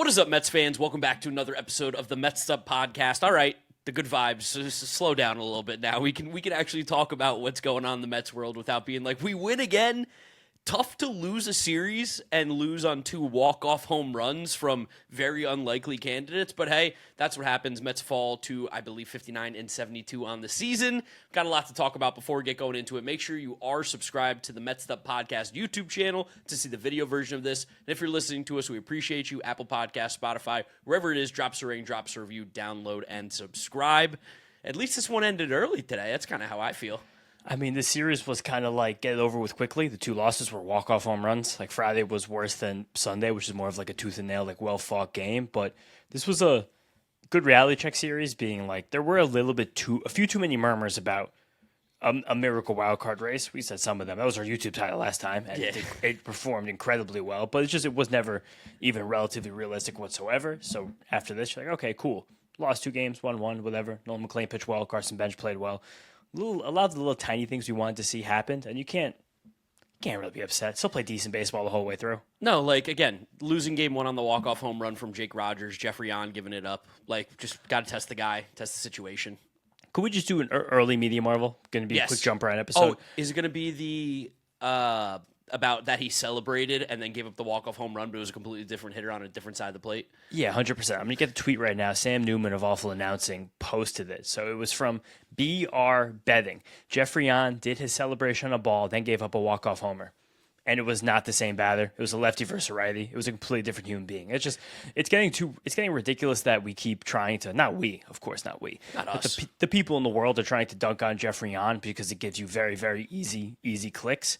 What is up, Mets fans? Welcome back to another episode of the Mets'd podcast. All right, the good vibes. Just slow down a little bit now. We can actually talk about what's going on in the Mets world without being like, we win again. Tough to lose a series and lose on two walk-off home runs from very unlikely candidates. But hey, that's what happens. Mets fall to, I believe, 59 and 72 on the season. Got a lot to talk about before we get going into it. Make sure you are subscribed to the Mets'd podcast YouTube channel to see the video version of this. And if you're listening to us, we appreciate you. Apple Podcasts, Spotify, wherever it is, drop us a rating, drop us a review, download, and subscribe. At least this one ended early today. That's kind of how I feel. I mean, the series was kind of like get it over with quickly. The two losses were walk-off home runs. Like Friday was worse than Sunday, which is more of like a tooth and nail, like well-fought game. But this was a good reality check series, being like there were a few too many murmurs about a miracle wild card race. We said some of them. That was our YouTube title last time, and it performed incredibly well. But it was never even relatively realistic whatsoever. So after this, you're like, okay, cool. Lost 2 games, 1-1, whatever. Nolan McLean pitched well. Carson Benge played well. A lot of the little tiny things we wanted to see happened, and you can't really be upset. Still play decent baseball the whole way through. No, like, again, losing game 1 on the walk-off home run from Jake Rogers, Jeffrey Yon giving it up. Like, just got to test the guy, test the situation. Could we just do an early media Marvel? Going to be a quick jump around episode. Oh, is it going to be the about that he celebrated and then gave up the walk-off home run, but it was a completely different hitter on a different side of the plate? Yeah, 100%. I'm going to get the tweet right now. Sam Newman of Awful Announcing posted it. So it was from BR Betting. Jeffrey Yon did his celebration on a ball, then gave up a walk-off homer. And it was not the same batter. It was a lefty versus a righty. It was a completely different human being. It's getting ridiculous that we keep trying to, not we, of course not we. Not but us. The people in the world are trying to dunk on Jeffrey Yon because it gives you very, very easy clicks.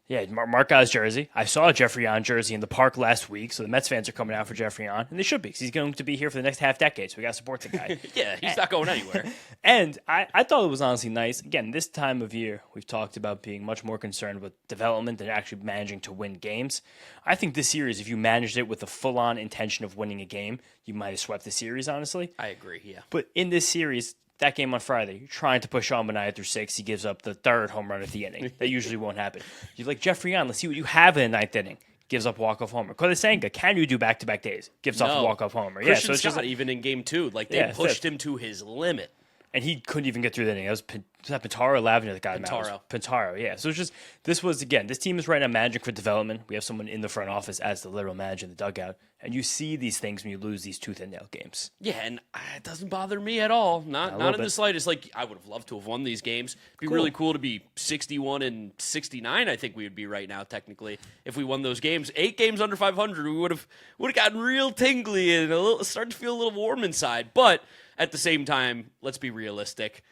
Yeah, mark out his jersey. I saw a Jeffrey Yon jersey in the park last week, so the Mets fans are coming out for Jeffrey Yon, and they should be, because he's going to be here for the next half decade, so we got to support the guy. Yeah, he's not going anywhere. And I thought it was honestly nice. Again, this time of year, we've talked about being much more concerned with development than actually managing to win games. I think this series, if you managed it with a full-on intention of winning a game, you might have swept the series, honestly. I agree, yeah. But in this series, that game on Friday, you're trying to push Sean Manaea through 6. He gives up the 3rd home run of the inning. That usually won't happen. You're like, Jeffrey Yon, let's see what you have in the 9th inning. Gives up walk-off homer. Kodasenga, can you do back-to-back days? Gives off a walk-off homer. Christian So it's Scott, even in game 2, like they pushed him to his limit. And he couldn't even get through the inning. Was that Pintaro or Lavender that got him Pintaro. out? Pintaro, yeah. So it's just, this team is right now managing for development. We have someone in the front office as the literal manager in the dugout. And you see these things when you lose these tooth and nail games. Yeah, and it doesn't bother me at all. Not in the slightest. Like, I would have loved to have won these games. It'd be really cool to be 61 and 69, I think we would be right now, technically, if we won those games. 8 games under 500, we would have gotten real tingly and started to feel a little warm inside. But at the same time, let's be realistic.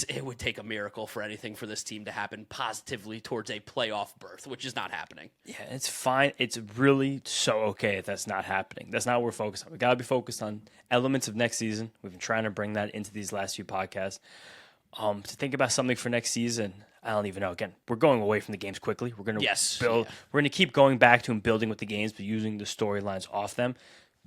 It would take a miracle for anything for this team to happen positively towards a playoff berth, which is not happening. Yeah, it's fine. It's really so okay if that's not happening. That's not what we're focused on. We got to be focused on elements of next season. We've been trying to bring that into these last few podcasts. To think about something for next season, I don't even know. Again, we're going away from the games quickly. We're going to build. Yeah. We're going to keep going back to and building with the games, but using the storylines off them.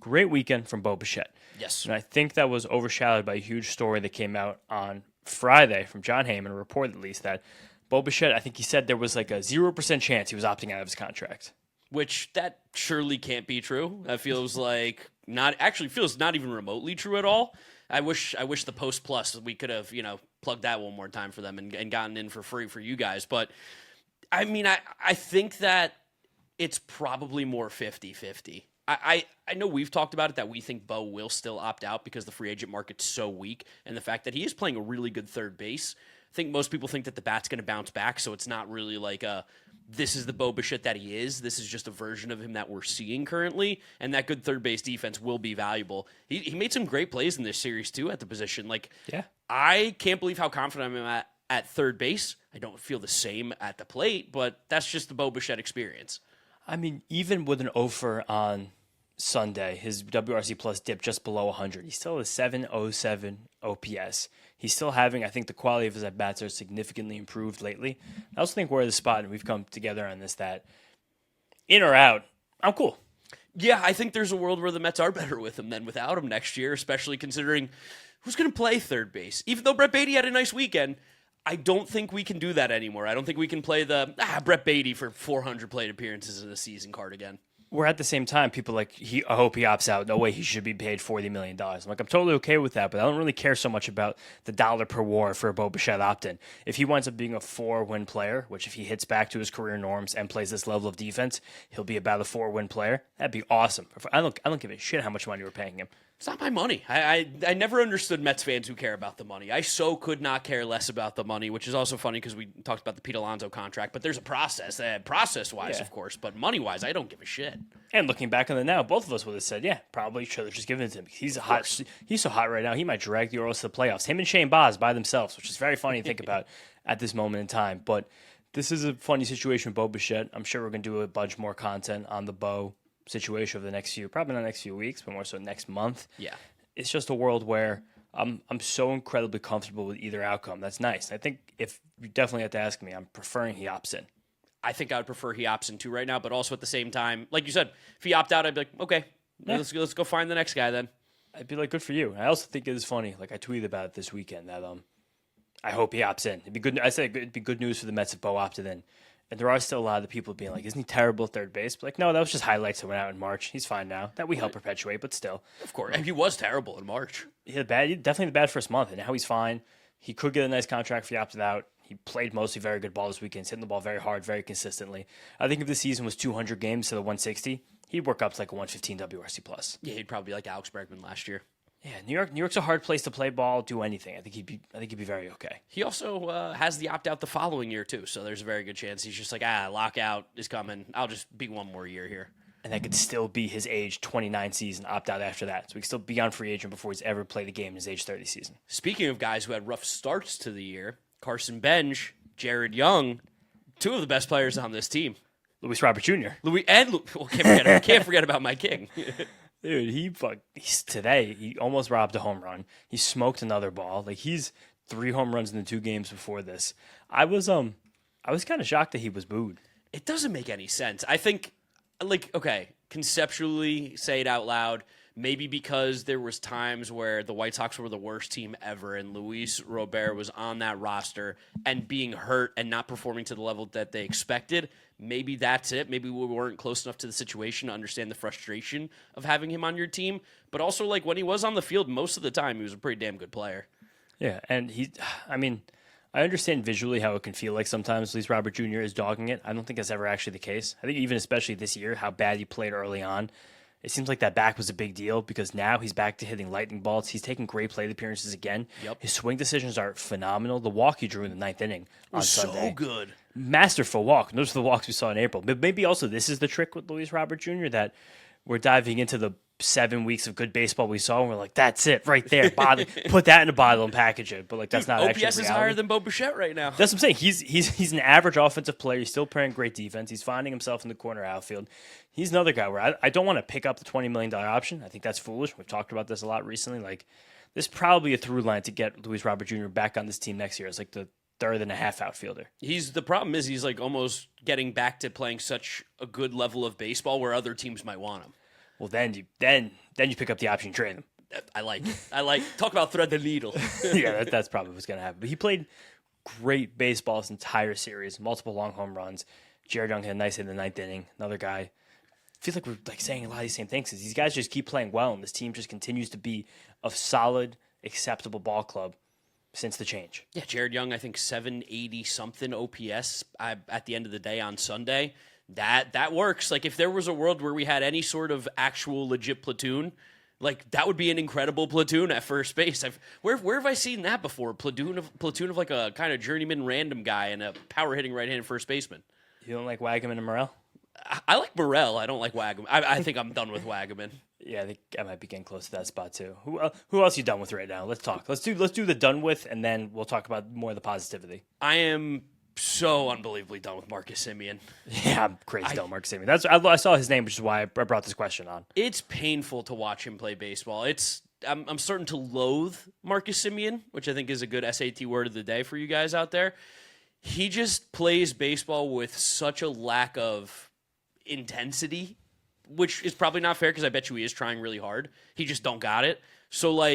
Great weekend from Bo Bichette. Yes. And I think that was overshadowed by a huge story that came out on Friday from John Heyman, a report at least, that Bo Bichette, I think he said there was like a 0% chance he was opting out of his contract. Which that surely can't be true. That feels like not even remotely true at all. I wish the Post Plus we could have, plugged that one more time for them and gotten in for free for you guys. But I mean, I think that it's probably more 50-50. I know we've talked about it that we think Bo will still opt out because the free agent market's so weak, and the fact that he is playing a really good third base. I think most people think that the bat's going to bounce back, so it's not really like this is the Bo Bichette that he is. This is just a version of him that we're seeing currently, and that good third base defense will be valuable. He made some great plays in this series too at the position. I can't believe how confident I am at third base. I don't feel the same at the plate, but that's just the Bo Bichette experience. I mean, even with an offer on Sunday, his WRC plus dipped just below 100. He still has 707 OPS. He's still having, I think the quality of his at-bats are significantly improved lately. I also think we're at the spot, and we've come together on this, that in or out, I'm cool. Yeah, I think there's a world where the Mets are better with him than without him next year, especially considering who's going to play third base. Even though Brett Beatty had a nice weekend, I don't think we can do that anymore. I don't think we can play the Brett Beatty for 400 plate appearances in a season card again. Where at the same time, people are like, I hope he opts out. No way he should be paid $40 million. I'm like, I'm totally okay with that, but I don't really care so much about the dollar per war for a Bo Bichette opt-in. If he winds up being a 4-win player, which if he hits back to his career norms and plays this level of defense, he'll be about a 4-win player. That'd be awesome. I don't give a shit how much money we're paying him. It's not my money. I never understood Mets fans who care about the money. I so could not care less about the money, which is also funny because we talked about the Pete Alonso contract, but there's a process. Process-wise, of course, but money-wise, I don't give a shit. And looking back on the now, both of us would have said, yeah, probably should have just given it to him. He's so hot right now, he might drag the Orioles to the playoffs. Him and Shane Baz by themselves, which is very funny to think about at this moment in time. But this is a funny situation with Bo Bichette. I'm sure we're going to do a bunch more content on the Bo situation over the next probably not the next few weeks, but more so next month. Yeah. It's just a world where I'm so incredibly comfortable with either outcome. That's nice. I think if you definitely have to ask me, I'm preferring he opts in. I think I would prefer he opts in too right now, but also at the same time, like you said, if he opt out, I'd be like, okay, let's go find the next guy then. I'd be like, good for you. I also think it is funny. Like I tweeted about it this weekend that I hope he opts in. It'd be good. I said it'd be good news for the Mets if Bo opted in. And there are still a lot of the people being like, isn't he terrible at third base? But like, no, that was just highlights that went out in March. He's fine now. That we help perpetuate, but still. Of course. And he was terrible in March. He had definitely the bad first month, and now he's fine. He could get a nice contract if he opted out. He played mostly very good ball this weekend. He's hitting the ball very hard, very consistently. I think if the season was 200 games to the 160, he'd work up to like a 115 WRC plus. Yeah, he'd probably be like Alex Bregman last year. Yeah, New York's a hard place to play ball, do anything. I think he'd be very okay. He also has the opt out the following year too, so there's a very good chance he's just like, lockout is coming. I'll just be one more year here. And that could still be his age 29 season, opt out after that. So he could still be on free agent before he's ever played a game in his age 30 season. Speaking of guys who had rough starts to the year, Carson, Benge, Jared Young, two of the best players on this team. Luis Robert Jr. Can't forget about my king. Dude, today he almost robbed a home run. He smoked another ball. Like he's 3 home runs in the 2 games before this. I was kind of shocked that he was booed. It doesn't make any sense. I think, conceptually, say it out loud. Maybe because there was times where the White Sox were the worst team ever, and Luis Robert was on that roster and being hurt and not performing to the level that they expected. Maybe that's it. Maybe we weren't close enough to the situation to understand the frustration of having him on your team. But also, when he was on the field, most of the time, he was a pretty damn good player. Yeah, and I understand visually how it can feel like sometimes Luis Robert Jr. is dogging it. I don't think that's ever actually the case. I think even especially this year, how bad he played early on, it seems like that back was a big deal because now he's back to hitting lightning bolts. He's taking great plate appearances again. Yep. His swing decisions are phenomenal. The walk he drew in the 9th inning on Sunday. So good. Masterful walk. Those are the walks we saw in April. But maybe also this is the trick with Luis Robert Jr. that we're diving into the 7 weeks of good baseball we saw, and we're like, that's it right there. Put that in a bottle and package it. But that's not actually OPS is higher than Bo Bichette right now. That's what I'm saying. He's an average offensive player. He's still playing great defense. He's finding himself in the corner outfield. He's another guy where I don't want to pick up the $20 million option. I think that's foolish. We've talked about this a lot recently. There's probably a through line to get Luis Robert Jr. back on this team next year. It's like the 3rd and a half outfielder. The problem is he's almost getting back to playing such a good level of baseball where other teams might want him. Well, then you pick up the option, trade him. I like it. Talk about thread the needle. Yeah, that's probably what's going to happen. But he played great baseball this entire series, multiple long home runs. Jared Young had a nice hit in the 9th inning. Another guy. I feel like we're saying a lot of these same things. These guys just keep playing well, and this team just continues to be a solid, acceptable ball club since the change. Yeah, Jared Young, I think 780-something OPS at the end of the day on Sunday. That works. If there was a world where we had any sort of actual legit platoon, that would be an incredible platoon at first base. Where have I seen that before? Platoon of a kind of journeyman random guy and a power hitting right-handed first baseman. You don't like Wagaman and Morel? I like Morel. I don't like Wagaman. I think I'm done with Wagaman. Yeah, I think I might be getting close to that spot too. Who else you done with right now? Let's talk. Let's do the done with, and then we'll talk about more of the positivity. I am so unbelievably done with Marcus Semien. Yeah, I'm crazy done with Marcus Semien. I saw his name, which is why I brought this question on. It's painful to watch him play baseball. I'm starting to loathe Marcus Semien, which I think is a good SAT word of the day for you guys out there. He just plays baseball with such a lack of intensity, which is probably not fair because I bet you he is trying really hard. He just don't got it. So,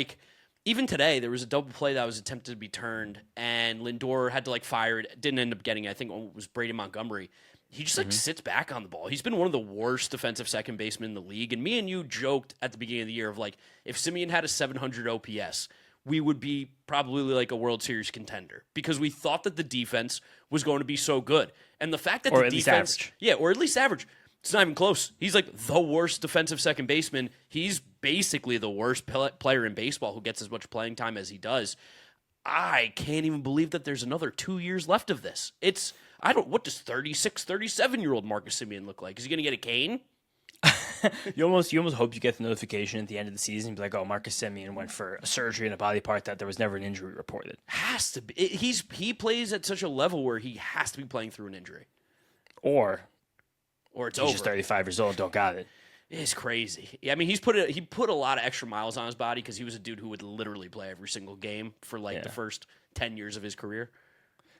even today, there was a double play that was attempted to be turned, and Lindor had to, fire it. Didn't end up getting it. I think it was Brady Montgomery. he just like sits back on the ball. He's been one of the worst defensive second basemen in the league. And me and you joked at the beginning of the year of like, if Simeon had a 700 OPS, we would be probably like a World Series contender because we thought that the defense was going to be so good. And the fact that or the at defense, least average. yeah, or at least average, it's not even close. He's like the worst defensive second baseman. He's basically the worst player in baseball who gets as much playing time as he does. I can't even believe that there's another 2 years left of this. What does 36, 37-year-old Marcus Simeon look like? Is he going to get a cane? You almost hope you get the notification at the end of the season and be like, oh, Marcus Simeon went for a surgery in a body part that there was never an injury reported. Has to be. He plays at such a level where he has to be playing through an injury. Or it's he's over. just 35 years old, don't got it. It's crazy. I mean, he put a lot of extra miles on his body because he was a dude who would literally play every single game for the first 10 years of his career.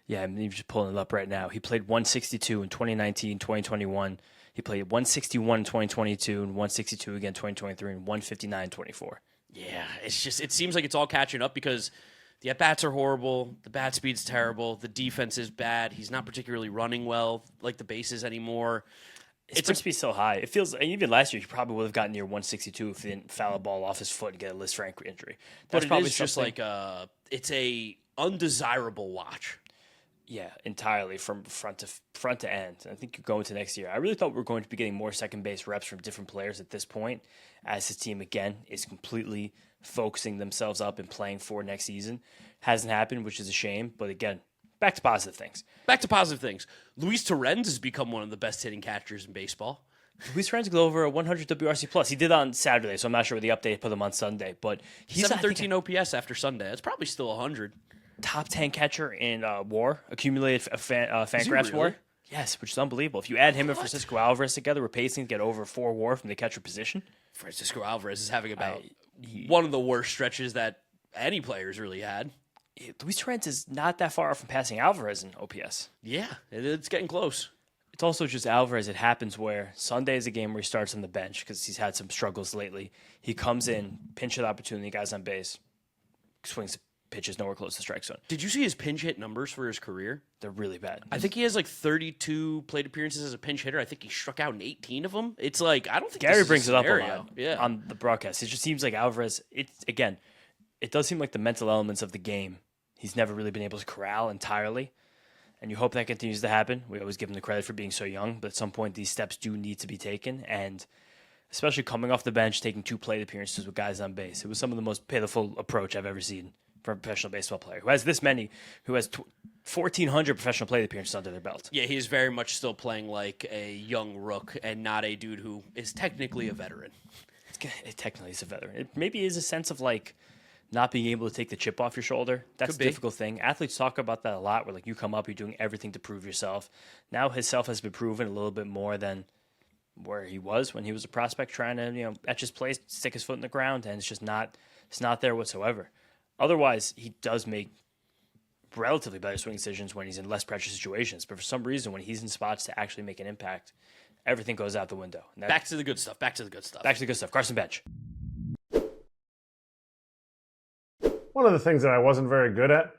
Yeah, I'm just pulling it up right now. He played 162 in 2019, 2021. He played 161 in 2022 and 162 again 2023 and 159 24. Yeah, it seems like it's all catching up because the at-bats are horrible, the bat speed's terrible, the defense is bad, he's not particularly running well like the bases anymore. It's supposed to be so high. It feels, and even last year, he probably would have gotten near 162 if he didn't foul a ball off his foot and get a Liz Frank injury. That's probably just like it's a undesirable watch. Yeah, entirely from front to end. I think you go into next year. I really thought we were going to be getting more second base reps from different players at this point, as his team again is completely focusing themselves up and playing for next season. Hasn't happened, which is a shame. But again, back to positive things. Luis Torrens has become one of the best hitting catchers in baseball. Luis Torrens got over a 100 WRC plus. He did on Saturday, so I'm not sure what the update put him on Sunday. But he's 713 OPS after Sunday. That's probably still 100. Top 10 catcher in WAR, accumulated Fangraphs really? WAR. Yes, which is unbelievable. If you add him and Francisco Alvarez together, we're pacing to get over 4 WAR from the catcher position. Francisco Alvarez is having about one of the worst stretches that any player's really had. Luis Torrens is not that far off from passing Alvarez in OPS. Yeah, it's getting close. It's also just Alvarez. It happens where Sunday is a game where he starts on the bench because he's had some struggles lately. He comes in, pinch hit opportunity, guys on base, swings pitches nowhere close to the strike zone. Did you see his pinch hit numbers for his career? They're really bad. I think he has like 32 plate appearances as a pinch hitter. I think he struck out in 18 of them. It's like, I don't think Gary brings it up a lot yeah. on the broadcast. It just seems like Alvarez, it does seem like the mental elements of the game he's never really been able to corral entirely. And you hope that continues to happen. We always give him the credit for being so young, but at some point these steps do need to be taken. And especially coming off the bench, taking 2 plate appearances with guys on base. It was some of the most pitiful approach I've ever seen for a professional baseball player who has this many, who has 1,400 professional plate appearances under their belt. Yeah, he's very much still playing like a young rook and not a dude who is technically a veteran. It technically is a veteran. It maybe is a sense of like not being able to take the chip off your shoulder. That's a difficult thing. Athletes talk about that a lot where like you come up, you're doing everything to prove yourself. Now his self has been proven a little bit more than where he was when he was a prospect trying to, etch his place, stick his foot in the ground, and it's not there whatsoever. Otherwise, he does make relatively better swing decisions when he's in less pressure situations. But for some reason, when he's in spots to actually make an impact, everything goes out the window. Back to the good stuff. Carson Benge. One of the things that I wasn't very good at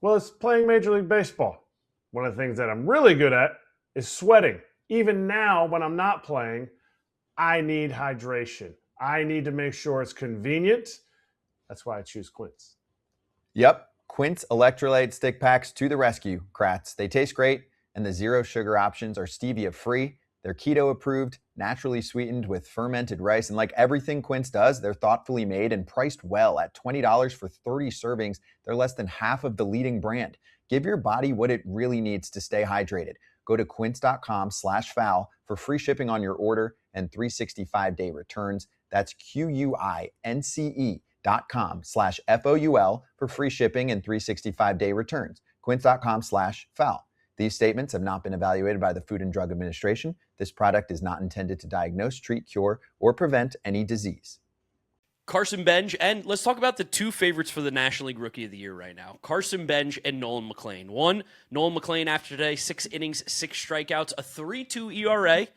was playing Major League Baseball. One of the things that I'm really good at is sweating. Even now, when I'm not playing, I need hydration. I need to make sure it's convenient. That's why I choose Quince. Yep, Quince electrolyte stick packs to the rescue, Kratz. They taste great, and the zero sugar options are stevia-free. They're keto-approved, naturally sweetened with fermented rice. And like everything Quince does, they're thoughtfully made and priced well at $20 for 30 servings. They're less than half of the leading brand. Give your body what it really needs to stay hydrated. Go to quince.com/foul for free shipping on your order and 365-day returns. That's QUINCE.com/FOUL for free shipping and 365-day returns. Quince.com/foul. These statements have not been evaluated by the Food and Drug Administration. This product is not intended to diagnose, treat, cure, or prevent any disease. Carson Benge, and let's talk about the 2 favorites for the National League Rookie of the Year right now. Carson Benge and Nolan McLean. Nolan McLean after today, 6 innings, 6 strikeouts, a 3.2 ERA.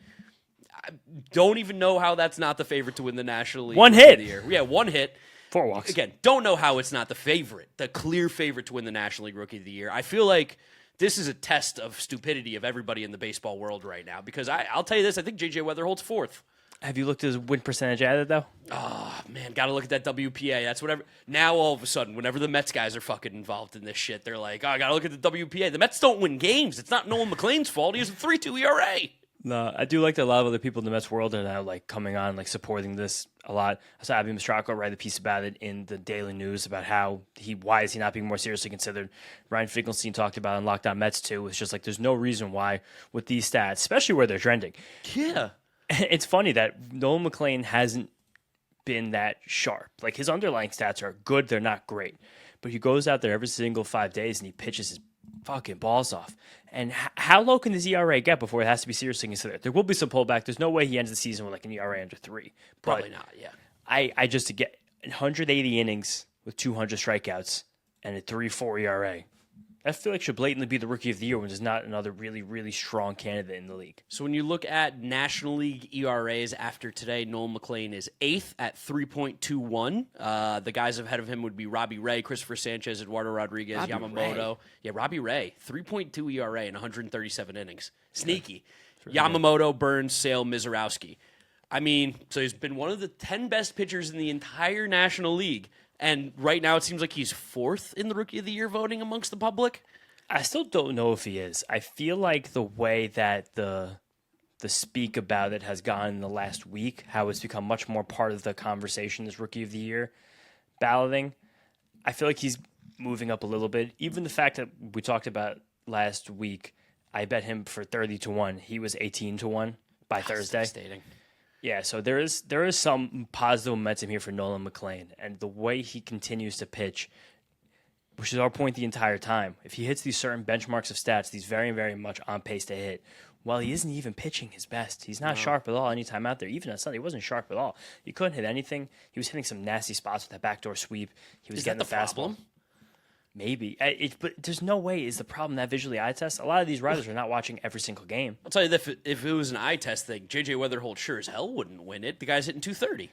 I don't even know how that's not the favorite to win the National League One Rookie hit. of the Year. Yeah, 1 hit. 4 walks. Again, don't know how it's not the clear favorite to win the National League Rookie of the Year. I feel like this is a test of stupidity of everybody in the baseball world right now. Because I'll tell you this, I think J.J. Weatherholt's fourth. Have you looked at his win percentage added, though? Oh, man, got to look at that WPA. That's whatever. Now, all of a sudden, whenever the Mets guys are fucking involved in this shit, they're like, oh, I got to look at the WPA. The Mets don't win games. It's not Nolan McLean's fault. He has a 3.2 ERA. No, I do like that a lot of other people in the Mets world are now like coming on, like supporting this a lot. I saw Abby Mastracco write a piece about it in the Daily News about how why is he not being more seriously considered. Ryan Finkelstein talked about it on Locked On Mets too. It's just like there's no reason why with these stats, especially where they're trending. Yeah. It's funny that Nolan McLean hasn't been that sharp. Like his underlying stats are good, they're not great. But he goes out there every single 5 days and he pitches his fucking balls off. And how low can his ERA get before it has to be seriously considered? There will be some pullback. There's no way he ends the season with like an ERA under 3. Probably not, yeah. I just to get 180 innings with 200 strikeouts and a 3.4 ERA. I feel like should blatantly be the rookie of the year when there's not another really, really strong candidate in the league. So when you look at National League ERAs after today, Nolan McLean is 8th at 3.21. The guys ahead of him would be Robbie Ray, Christopher Sanchez, Eduardo Rodriguez, Yamamoto. Ray. Yeah, Robbie Ray, 3.2 ERA in 137 innings. Sneaky. Yamamoto, Burns, Sale, Mizorowski. I mean, so he's been one of the 10 best pitchers in the entire National League. And right now it seems like he's 4th in the Rookie of the Year voting amongst the public. I still don't know if he is. I feel like the way that the speak about it has gone in the last week, how it's become much more part of the conversation, this Rookie of the Year balloting, I feel like he's moving up a little bit. Even the fact that we talked about last week, I bet him for 30-1. He was 18-1 by Thursday. Devastating. Yeah, so there is some positive momentum here for Nolan McLean, and the way he continues to pitch, which is our point the entire time. If he hits these certain benchmarks of stats, he's very, very much on pace to hit. While he isn't even pitching his best, he's not sharp at all anytime out there. Even on Sunday, he wasn't sharp at all. He couldn't hit anything. He was hitting some nasty spots with that backdoor sweep. He was getting that the fastball. problem? Maybe. But there's no way is the problem that visually eye test. A lot of these riders are not watching every single game. I'll tell you that if it was an eye test thing, J.J. Weatherholt sure as hell wouldn't win it. The guy's hitting 230.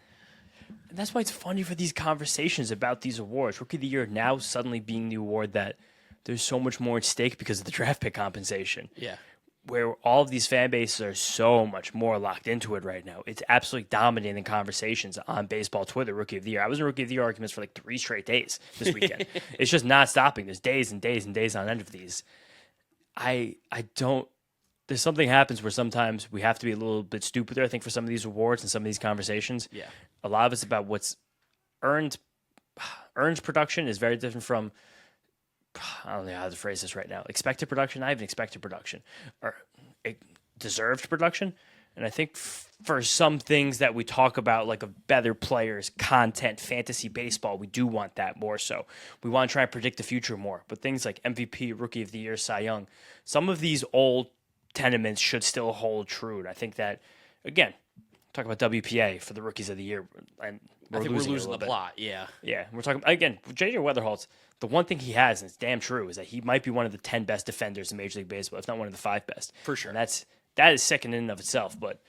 And that's why it's funny for these conversations about these awards. Rookie of the Year now suddenly being the award that there's so much more at stake because of the draft pick compensation. Yeah. Where all of these fan bases are so much more locked into it right now. It's absolutely dominating conversations on baseball Twitter, Rookie of the Year. I was in Rookie of the Year arguments for like 3 straight days this weekend. It's just not stopping. There's days and days and days on end of these. I don't – there's something happens where sometimes we have to be a little bit stupider, I think, for some of these awards and some of these conversations. Yeah. A lot of it's about what's earned. Earned production is very different from – I don't know how to phrase this right now. Expected production, not even expected production, or deserved production. And I think for some things that we talk about, like of better players, content, fantasy baseball, we do want that more so. We want to try and predict the future more. But things like MVP, Rookie of the Year, Cy Young, some of these old tenements should still hold true. And I think that, again, talk about WPA for the Rookies of the Year. And I think we're losing the bit. plot, yeah. Yeah, we're talking, again, J.J. Weatherholt's, the one thing he has, and it's damn true, is that he might be one of the 10 best defenders in Major League Baseball, if not one of the 5 best. For sure. And that is second in and of itself, but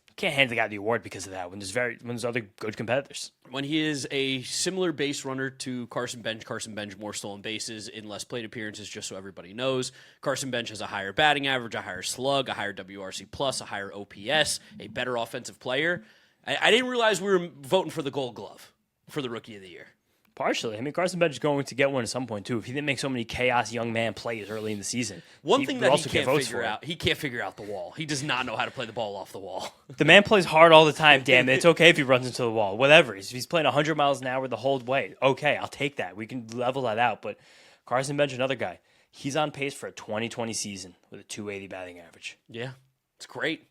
you can't hand the guy the award because of that when there's other good competitors. When he is a similar base runner to Carson Benge more stolen bases in less plate appearances, just so everybody knows. Carson Benge has a higher batting average, a higher slug, a higher WRC plus, a higher OPS, a better offensive player. I didn't realize we were voting for the Gold Glove for the Rookie of the Year. Partially. I mean, Carson Benge is going to get one at some point, too. If he didn't make so many chaos young man plays early in the season. One thing that he can't votes figure out, he can't figure out the wall. He does not know how to play the ball off the wall. The man plays hard all the time, damn it. It's okay if he runs into the wall. Whatever. If he's playing 100 miles an hour the whole way, okay, I'll take that. We can level that out. But Carson Benge, another guy, he's on pace for a 2020 season with a 280 batting average. Yeah, it's great.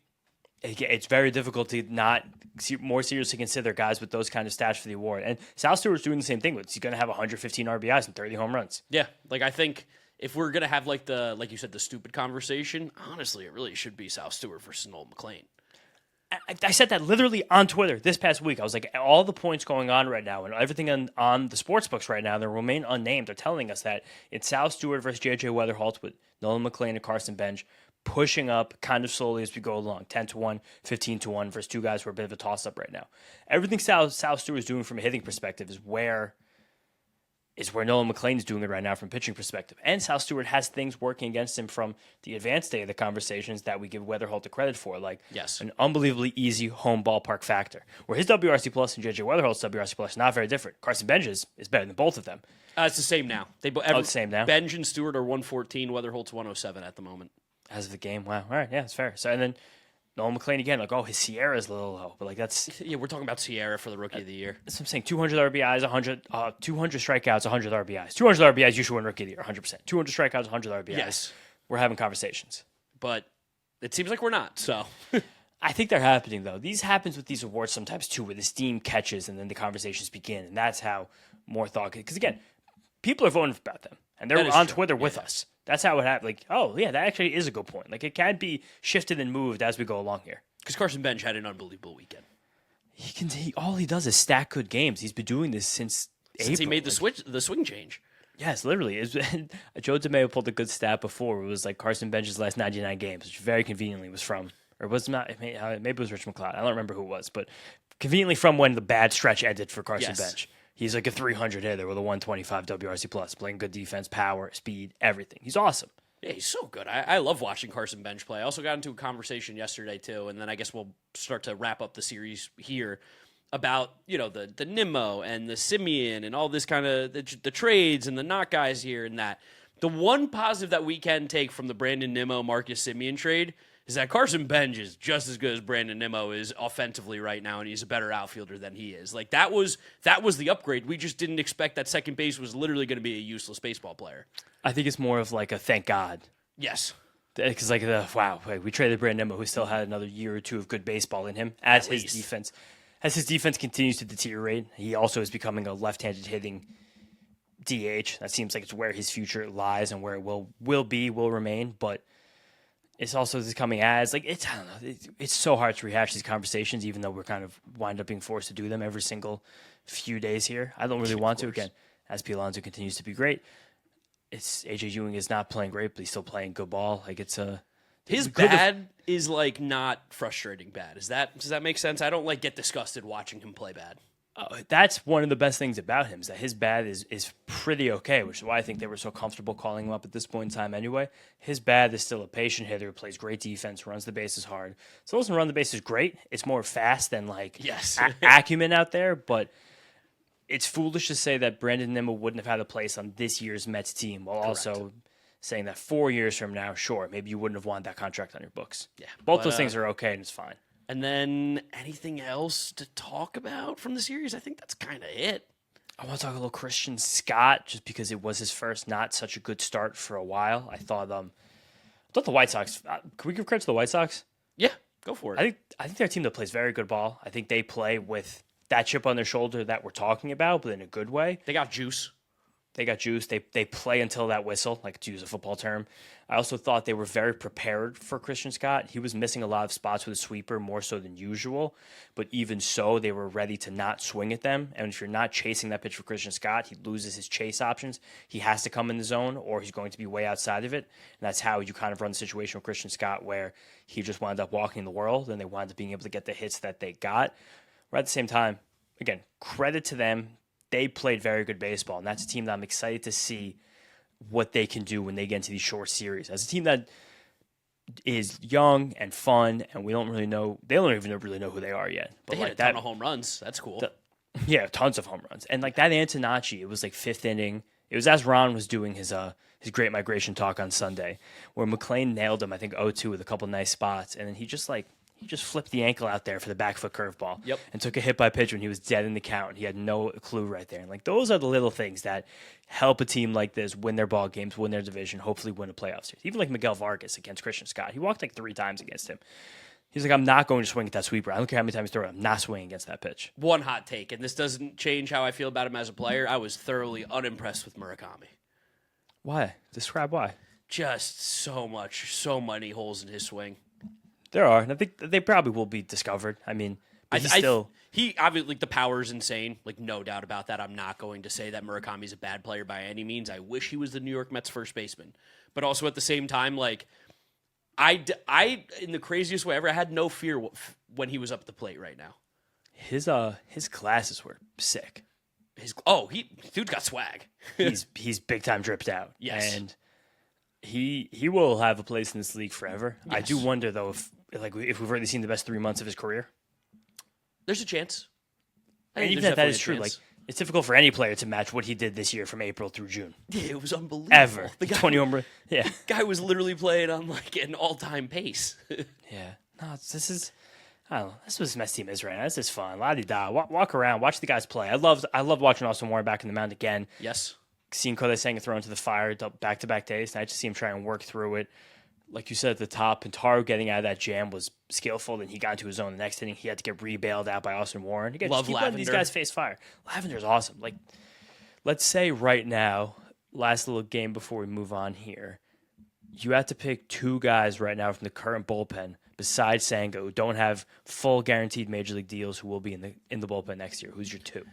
It's very difficult to not more seriously consider guys with those kind of stats for the award. And Sal Stewart's doing the same thing. He's going to have 115 RBIs and 30 home runs. Yeah, like I think if we're going to have like you said, the stupid conversation, honestly, it really should be Sal Stewart versus Nolan McLean. I said that literally on Twitter this past week. I was like, all the points going on right now and everything on the sports books right now that remain unnamed, they're telling us that it's Sal Stewart versus J.J. Weatherholt with Nolan McLean and Carson Benge pushing up kind of slowly as we go along, 10-1, 15-1 versus 2 guys who are a bit of a toss-up right now. Everything Sal Stewart is doing from a hitting perspective is where is where Nolan McLean's doing it right now from a pitching perspective. And Sal Stewart has things working against him from the advanced day of the conversations that we give Weatherholt the credit for, like an unbelievably easy home ballpark factor. Where his WRC plus and JJ Weatherholt's WRC plus not very different. Carson Benge's is better than both of them. It's the same now. It's the same now. Benge and Stewart are 114. Weatherholt's 107 at the moment. As of the game, wow. All right, yeah, it's fair. So and then Nolan McLean again, like, his Sierra's a little low, but like that's we're talking about Sierra for the Rookie of the Year. That's what I'm saying. 200 RBIs, 200 strikeouts, 100 RBIs. 200 RBIs, you should win Rookie of the Year, 100%. 200 strikeouts, 100 RBIs. Yes, we're having conversations, but it seems like we're not. So I think they're happening though. These happens with these awards sometimes too, where the steam catches and then the conversations begin, and that's how more thought. Because again, people are voting about them, and they're on Twitter with us. That's how it happened. Like, oh yeah, that actually is a good point. Like, it can be shifted and moved as we go along here. Because Carson Benge had an unbelievable weekend. All he does is stack good games. He's been doing this since April. He made the swing change. Yes, literally. Joe DeMeo pulled a good stat before. It was like Carson Benge's last 99 games, which very conveniently was from, or was not, maybe it was Rich McLeod. I don't remember who it was, but conveniently from when the bad stretch ended for Carson Benge. He's like a 300 hitter with a 125 WRC plus, playing good defense, power, speed, everything. He's awesome. Yeah, he's so good. I love watching Carson Benge play. I also got into a conversation yesterday, too, and then I guess we'll start to wrap up the series here about, the Nimmo and the Simeon and all this kind of the trades and the not guys here and that. The one positive that we can take from the Brandon Nimmo, Marcus Simeon trade is that Carson Benge is just as good as Brandon Nimmo is offensively right now, and he's a better outfielder than he is. Like, that was the upgrade. We just didn't expect that second base was literally going to be a useless baseball player. I think it's more of like a thank God. Yes. Because we traded Brandon Nimmo, who still had another year or two of good baseball in him, as his defense continues to deteriorate. He also is becoming a left-handed hitting DH. That seems like it's where his future lies and where it will remain, but it's also just coming as like I don't know. It's so hard to rehash these conversations, even though we're kind of wind up being forced to do them every single few days here. I don't really want to. Again, as P. Alonso continues to be great, it's AJ Ewing is not playing great, but he's still playing good ball. Like his bad is like not frustrating bad. Does that make sense? I don't like get disgusted watching him play bad. That's one of the best things about him is that his bad is pretty okay, which is why I think they were so comfortable calling him up at this point in time anyway. His bad is still a patient hitter, plays great defense, runs the bases hard. So doesn't run the bases great. It's more fast than acumen out there, but it's foolish to say that Brandon Nimmo wouldn't have had a place on this year's Mets team while also saying that 4 years from now, sure, maybe you wouldn't have wanted that contract on your books. Yeah, both those things are okay and it's fine. And then anything else to talk about from the series? I think that's kind of it. I want to talk a little Christian Scott just because it was his first not such a good start for a while. I thought the White Sox. Can we give credit to the White Sox? Yeah, go for it. I think they're a team that plays very good ball. I think they play with that chip on their shoulder that we're talking about, but in a good way. They got juice. They play until that whistle, like to use a football term. I also thought they were very prepared for Christian Scott. He was missing a lot of spots with a sweeper, more so than usual. But even so, they were ready to not swing at them. And if you're not chasing that pitch for Christian Scott, he loses his chase options. He has to come in the zone or he's going to be way outside of it. And that's how you kind of run the situation with Christian Scott where he just wound up walking the world and they wound up being able to get the hits that they got. But at the same time, again, credit to them. They played very good baseball, and that's a team that I'm excited to see what they can do when they get into these short series. As a team that is young and fun, and we don't really know, they don't even really know who they are yet. But they hit a ton of home runs. That's cool. Tons of home runs. And like that Antonacci, it was like fifth inning. It was as Ron was doing his Great Migration talk on Sunday, where McLean nailed him, I think 0-2 with a couple nice spots, and then he just flipped the ankle out there for the back foot curveball. Yep. And took a hit by pitch when he was dead in the count. He had no clue right there. And like those are the little things that help a team like this win their ball games, win their division, hopefully win a playoff series. Even like Miguel Vargas against Christian Scott. He walked like 3 times against him. He's like, I'm not going to swing at that sweeper. I don't care how many times you throw it. I'm not swinging against that pitch. One hot take, and this doesn't change how I feel about him as a player. I was thoroughly unimpressed with Murakami. Why? Describe why. Just so many holes in his swing. There are, and I think they probably will be discovered. I mean, he obviously the power is insane, like no doubt about that. I'm not going to say that Murakami's a bad player by any means. I wish he was the New York Mets first baseman, but also at the same time, like I in the craziest way ever, I had no fear when he was up at the plate right now. His glasses were sick. Dude's got swag. he's big time dripped out. Yes. And he will have a place in this league forever. I Yes. do wonder though if we've already seen the best 3 months of his career. There's a chance. I And think even there's if that is definitely true, a like chance. it's difficult for any player to match what he did this year from April through June. Yeah, it was unbelievable. Ever. The guy, 20 home run. Yeah. guy was literally playing on like an all-time pace. Yeah. No, this is I don't know. This is what this Mets team is right now. This is fun. La-di-da. Walk around. Watch the guys play. I loved watching Austin Warren back in the mound again. Yes. Seeing Kodai Senga thrown into the fire back-to-back days. And I just see him try and work through it. Like you said at the top, Pintaro getting out of that jam was skillful. Then he got into his own the next inning. He had to get re-bailed out by Austin Warren. Again, Love just keep letting these Lavender. guys face fire. Lavender's awesome. Like, let's say right now, last little game before we move on here, you have to pick 2 guys right now from the current bullpen besides Senga who don't have full guaranteed major league deals who will be in the bullpen next year. Who's your 2?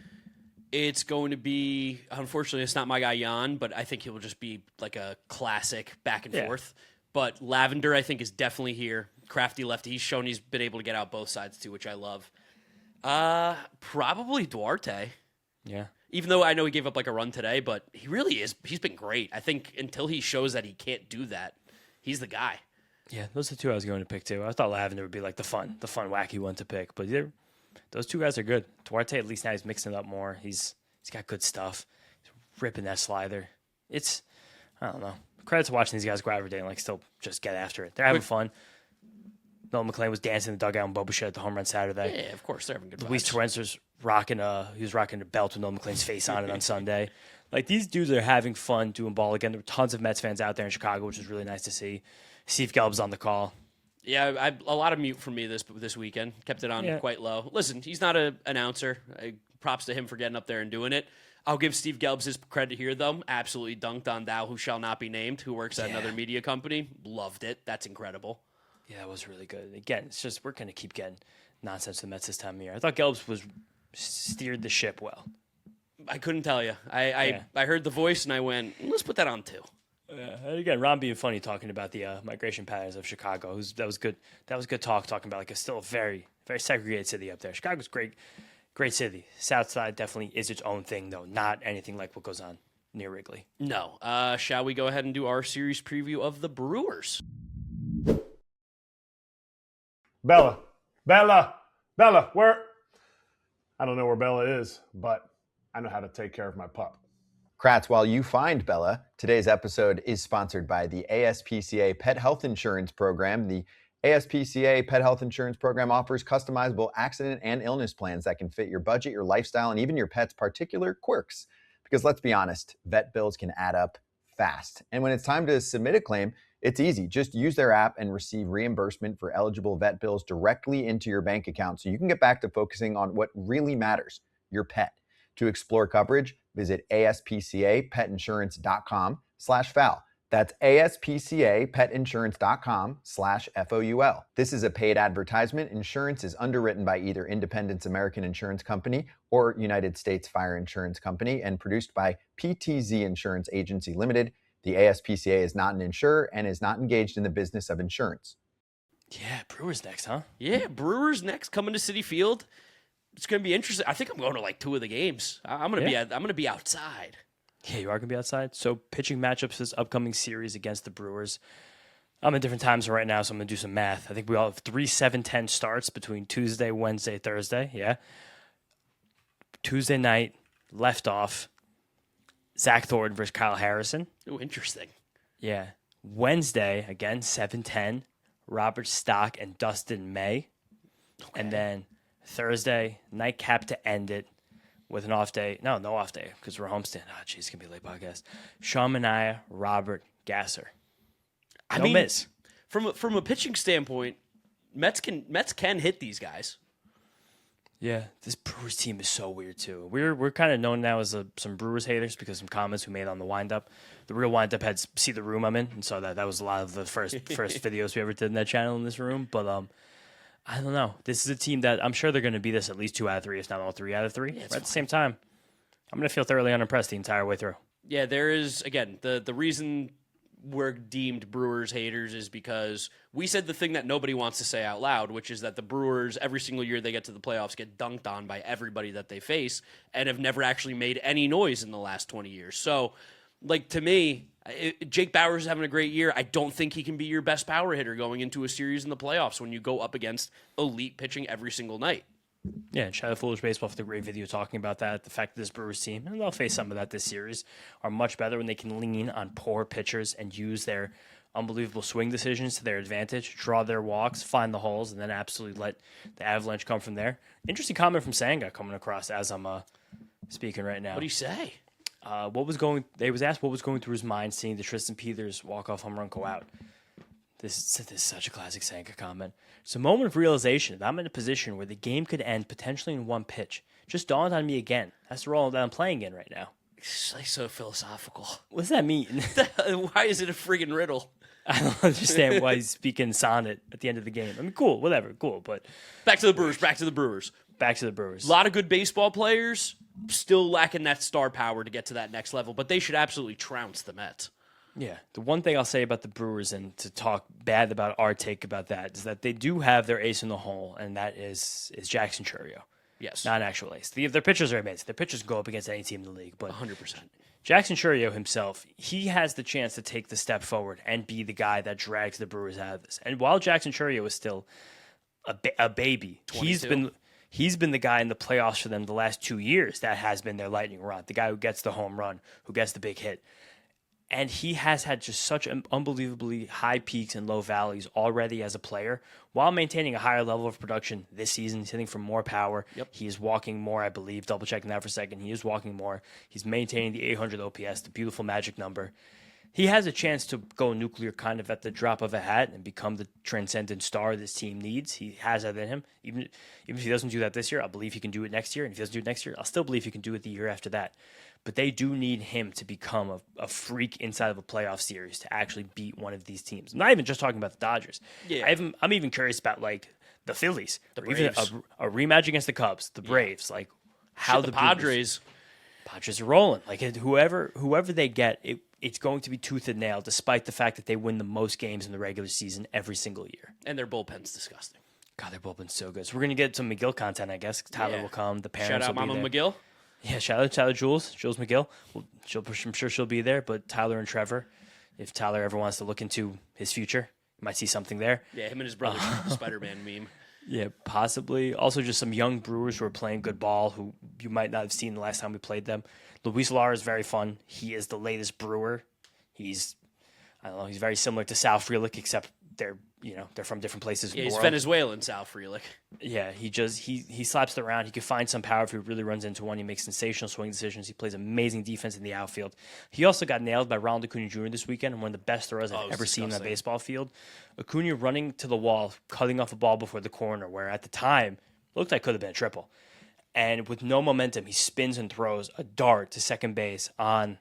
It's going to be, unfortunately, it's not my guy Jan, but I think he will just be like a classic back and forth. But Lavender, I think, is definitely here. Crafty lefty. He's shown he's been able to get out both sides too, which I love. Probably Duarte. Yeah. Even though I know he gave up like a run today, but he really is. He's been great. I think until he shows that he can't do that, he's the guy. Yeah, those are the 2 I was going to pick too. I thought Lavender would be like the fun, wacky one to pick, but those 2 guys are good. Duarte, at least now he's mixing it up more. He's got good stuff. He's ripping that slider. I don't know. Credit to watching these guys go out every day and like still just get after it. They're having fun. Nolan McLean was dancing in the dugout and Boba Shed at the home run Saturday. Yeah, of course they're having good Luis vibes. Torrens was rocking a belt with Nolan McLean's face on it on Sunday. Like these dudes are having fun doing ball again. There were tons of Mets fans out there in Chicago, which was really nice to see. Steve Gelb's on the call. Yeah, a lot of mute from me this weekend. Kept it on quite low. Listen, he's not an announcer. Props to him for getting up there and doing it. I'll give Steve Gelbs his credit here, though. Absolutely dunked on Thou Who Shall Not Be Named, who works at another media company. Loved it. That's incredible. Yeah, that was really good. Again, it's just we're going to keep getting nonsense to the Mets this time of year. I thought Gelbs was steered the ship well. I couldn't tell you. I heard the voice and I went, let's put that on too. And again, Ron being funny talking about the migration patterns of Chicago. That was good. That was good talk talking about like it's still a very, very segregated city up there. Chicago's great city. South Side definitely is its own thing though. Not anything like what goes on near Wrigley. No. Shall we go ahead and do our series preview of the Brewers? Bella, where? I don't know where Bella is, but I know how to take care of my pup. Kratz, while you find Bella, today's episode is sponsored by the ASPCA Pet Health Insurance Program. The ASPCA Pet Health Insurance Program offers customizable accident and illness plans that can fit your budget, your lifestyle, and even your pet's particular quirks. Because let's be honest, vet bills can add up fast. And when it's time to submit a claim, it's easy. Just use their app and receive reimbursement for eligible vet bills directly into your bank account so you can get back to focusing on what really matters, your pet. To explore coverage, visit aspcapetinsurance.com/FOUL. That's aspcapetinsurance.com/FOUL. This is a paid advertisement. Insurance is underwritten by either Independence American Insurance Company or United States Fire Insurance Company and produced by PTZ Insurance Agency Limited. The ASPCA is not an insurer and is not engaged in the business of insurance. Yeah, Brewers next, huh? Yeah, Brewers next coming to Citi Field. It's going to be interesting. I think I'm going to like 2 of the games. I'm going to be outside. Yeah, you are going to be outside. So pitching matchups this upcoming series against the Brewers. I'm in different times right now, so I'm going to do some math. I think we all have 3 7-10 starts between Tuesday, Wednesday, Thursday. Yeah. Tuesday night, left off, Zach Thornton versus Kyle Harrison. Oh, interesting. Yeah. Wednesday, again, 7-10, Robert Stock and Dustin May. Okay. And then Thursday, nightcap to end it with an off day. No off day because we're homestand. Oh, jeez, it's going to be a late podcast. Sean Manaea, Robert Gasser. I mean, miss. From a pitching standpoint, Mets can hit these guys. Yeah, this Brewers team is so weird too. We're kind of known now as some Brewers haters because some comments we made on the windup. The real windup had see the room I'm in, and so that was a lot of the first videos we ever did in that channel in this room. But I don't know. This is a team that I'm sure they're going to be this at least 2 out of 3, if not all 3 out of 3. Yeah, but at the same time, I'm going to feel thoroughly unimpressed the entire way through. Yeah, there is, again, the reason we're deemed Brewers haters is because we said the thing that nobody wants to say out loud, which is that the Brewers, every single year they get to the playoffs, get dunked on by everybody that they face and have never actually made any noise in the last 20 years. So, like, to me, Jake Bauers is having a great year. I don't think he can be your best power hitter going into a series in the playoffs when you go up against elite pitching every single night. Yeah, and shout out Foolish Baseball for the great video talking about that. The fact that this Brewers team, and they'll face some of that this series, are much better when they can lean on poor pitchers and use their unbelievable swing decisions to their advantage, draw their walks, find the holes, and then absolutely let the avalanche come from there. Interesting comment from Sanga coming across as I'm speaking right now. What do you say? They was asked what was going through his mind seeing the Tristan Peters walk-off home run go out. This is such a classic Sanka comment. It's a moment of realization that I'm in a position where the game could end potentially in one pitch. Just dawned on me again. That's the role that I'm playing in right now. It's like so philosophical. What does that mean? Why is it a friggin' riddle? I don't understand why he's speaking sonnet at the end of the game. I mean, cool, whatever, cool. But Back to the Brewers. Back to the Brewers. A lot of good baseball players, still lacking that star power to get to that next level, but they should absolutely trounce the Mets. Yeah, the one thing I'll say about the Brewers, and to talk bad about our take about that, is that they do have their ace in the hole, and that is Jackson Chourio. Yes. Not an actual ace. Their pitchers are amazing. Their pitchers go up against any team in the league, but 100%. Jackson Chourio himself, he has the chance to take the step forward and be the guy that drags the Brewers out of this. And while Jackson Chourio is still a baby, 22. he's been the guy in the playoffs for them the last 2 years that has been their lightning rod, the guy who gets the home run, who gets the big hit. And he has had just such unbelievably high peaks and low valleys already as a player, while maintaining a higher level of production this season. He's hitting for more power. Yep. He is walking more, I believe. Double checking that for a second. He is walking more. He's maintaining the 800 OPS, the beautiful magic number. He has a chance to go nuclear kind of at the drop of a hat and become the transcendent star this team needs. He has that in him. Even if he doesn't do that this year, I believe he can do it next year. And if he doesn't do it next year, I'll still believe he can do it the year after that. But they do need him to become a freak inside of a playoff series to actually beat one of these teams. I'm not even just talking about the Dodgers. Yeah. I'm even curious about, like, the Phillies. The or even Braves. a rematch against the Cubs, the Braves. Like, how the the Brewers- Padres. Padres are rolling. Like, whoever they get, it's going to be tooth and nail, despite the fact that they win the most games in the regular season every single year. And their bullpen's disgusting. God, their bullpen's so good. So we're going to get some McGill content, I guess. Tyler Yeah. will come. The parents Shout out will be Mama there. McGill. Yeah, shout out Tyler Jules McGill. I'm sure she'll be there. But Tyler and Trevor, if Tyler ever wants to look into his future, you might see something there. Yeah, him and his brother shoot the Spider-Man meme. Yeah, possibly. Also, just some young Brewers who are playing good ball who you might not have seen the last time we played them. Luis Lara is very fun. He is the latest Brewer. He's very similar to Sal Frelick, except they're from different places Yeah, in he's the world. Venezuelan, Sal Frelick. Yeah, he slaps it around. He can find some power if he really runs into one. He makes sensational swing decisions. He plays amazing defense in the outfield. He also got nailed by Ronald Acuna Jr. this weekend, and one of the best throws I've ever seen on a disgusting. baseball field. Acuna running to the wall, cutting off a ball before the corner, where at the time it looked like could have been a triple. And with no momentum, he spins and throws a dart to second base on.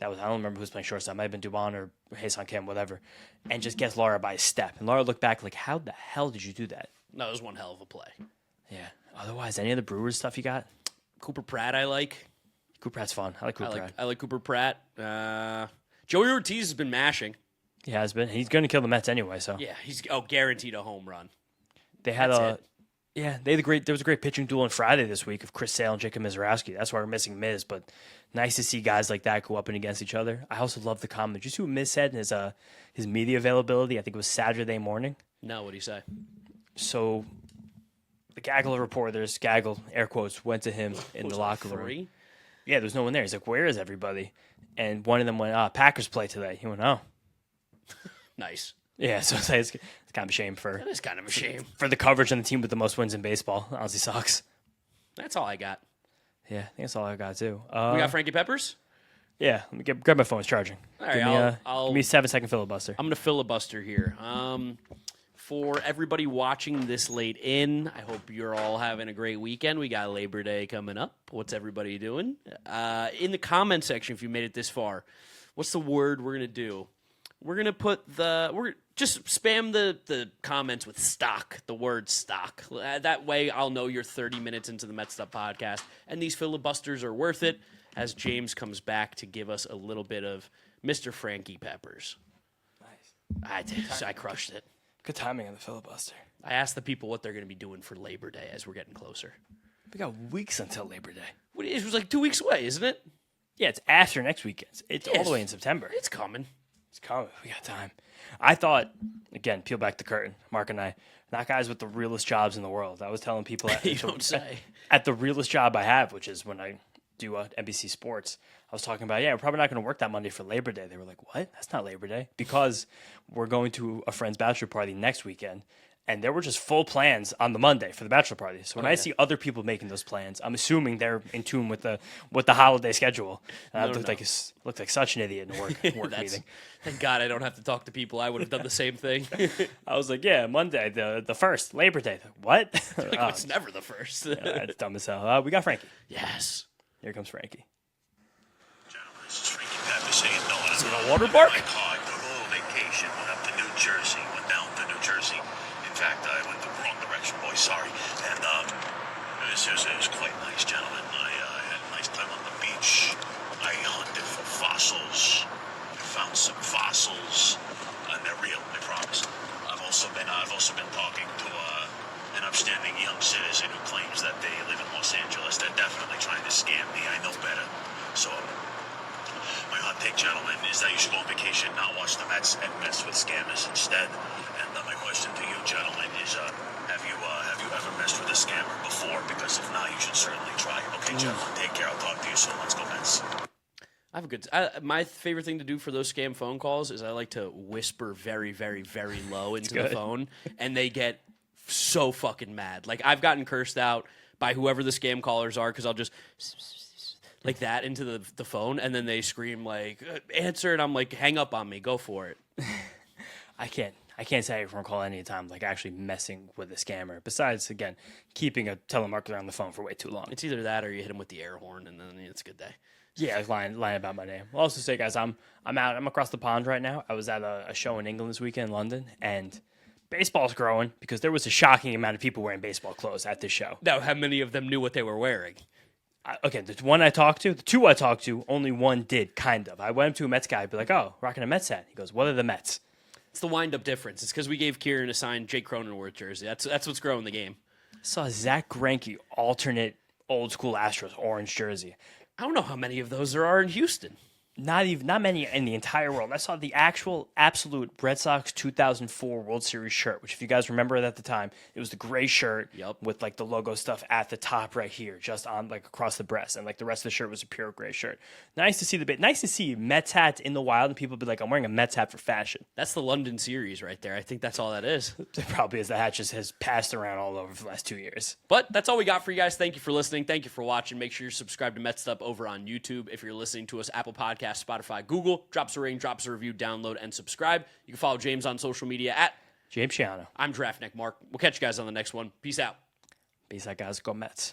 I don't remember who's playing shortstop. It might have been Dubon or Hae-San Kim, whatever. And just gets Lara by a step. And Lara looked back like, how the hell did you do that? No, it was one hell of a play. Yeah. Otherwise, any of the Brewers stuff you got? Cooper Pratt, I like. Cooper Pratt's fun. I like Cooper Pratt. I like Cooper Pratt. Joey Ortiz has been mashing. He has been. He's going to kill the Mets anyway, so. Yeah, he's guaranteed a home run. They had That's it. Yeah, there was a great pitching duel on Friday this week of Chris Sale and Jacob Mizraowski. That's why we're missing Miz, but nice to see guys like that go up and against each other. I also love the comment. Did you see what Miz said in his media availability? I think it was Saturday morning. No, what'd he say? So the Gaggle reporters, Gaggle, air quotes, went to him in the locker room. 3? Yeah, there's no one there. He's like, where is everybody? And one of them went, Packers play today. He went, oh. Nice. Yeah, so it's kind of a shame for That is kind of a shame. the coverage on the team with the most wins in baseball. Honestly sucks. That's all I got. Yeah, I think that's all I got, too. We got Frankie Peppers? Yeah, let me grab my phone. It's charging. All right, Give me a 7-second filibuster. I'm going to filibuster here. For everybody watching this late in, I hope you're all having a great weekend. We got Labor Day coming up. What's everybody doing? In the comment section, if you made it this far, what's the word we're going to do? We're going to just spam the comments with stock, the word stock. That way I'll know you're 30 minutes into the Mets'd podcast. And these filibusters are worth it as James comes back to give us a little bit of Mr. Frankie Peppers. I crushed it. Good timing on the filibuster. I asked the people what they're going to be doing for Labor Day as we're getting closer. We got weeks until Labor Day. It was like 2 weeks away, isn't it? Yeah, it's after next weekend. It's all Yes. the way in September. It's coming. It's coming. We got time. I thought, again, peel back the curtain. Mark and I, not guys with the realest jobs in the world. I was telling people You don't say. at the realest job I have, which is when I do NBC Sports. I was talking about, we're probably not going to work that Monday for Labor Day. They were like, what? That's not Labor Day. Because we're going to a friend's bachelor party next weekend. And there were just full plans on the Monday for the bachelor party. So when I see other people making those plans, I'm assuming they're in tune with the holiday schedule. I looked like such an idiot in a work meeting. Thank God I don't have to talk to people. I would have done the same thing. I was like, yeah, Monday, the first, Labor Day. What? It's never the first. That's dumb as hell. We got Frankie. Yes. Here comes Frankie. Gentlemen, this is Frankie Pepper saying Nolan. Is it a water park? My car, took a little vacation, went up to New Jersey, went down to New Jersey. In fact, I went the wrong direction, boy, sorry. And it was quite nice, gentlemen. I had a nice time on the beach. I hunted for fossils. I found some fossils, and they're real, I promise. I've also been talking to an upstanding young citizen who claims that they live in Los Angeles. They're definitely trying to scam me. I know better. So my hot take, gentlemen, is that you should go on vacation, not watch the Mets, and mess with scammers instead. And my question to you, gentlemen, is have you ever messed with a scammer before? Because if not, you should certainly try. Okay, gentlemen, take care. I'll talk to you soon. Let's go, Mets. I have a good. My favorite thing to do for those scam phone calls is I like to whisper very, very, very low into the phone, and they get so fucking mad. Like I've gotten cursed out by whoever the scam callers are because I'll just like that into the phone, and then they scream like answer, and I'm like, hang up on me, go for it. I can't say I recall any time like actually messing with a scammer. Besides, again, keeping a telemarketer on the phone for way too long. It's either that or you hit him with the air horn, and then it's a good day. Yeah, lying about my name. I'll also say, guys, I'm out. I'm across the pond right now. I was at a show in England this weekend in London, and baseball's growing because there was a shocking amount of people wearing baseball clothes at this show. Now, how many of them knew what they were wearing? The two I talked to, only one did, kind of. I went up to a Mets guy, be like, oh, rocking a Mets hat. He goes, what are the Mets? It's the wind-up difference. It's because we gave Kieran a signed Jake Cronenworth jersey. That's what's growing the game. I saw Zach Greinke alternate old school Astros orange jersey. I don't know how many of those there are in Houston. Not many in the entire world. I saw the actual absolute Red Sox 2004 World Series shirt, which if you guys remember it at the time, it was the gray shirt with like the logo stuff at the top right here, just on like across the breast, and like the rest of the shirt was a pure gray shirt. Nice to see Mets hats in the wild, and people be like, I'm wearing a Mets hat for fashion. That's the London series right there. I think that's all that is. It probably is. The hat just has passed around all over for the last 2 years. But that's all we got for you guys. Thank you for listening. Thank you for watching. Make sure you're subscribed to Mets'd over on YouTube. If you're listening to us, Apple Podcasts, Spotify, Google, drop us a rating, drop us a review, download, and subscribe. You can follow James on social media at James Shiano. I'm Draftneck Mark. We'll catch you guys on the next one. Peace out. Peace out, guys. Go Mets.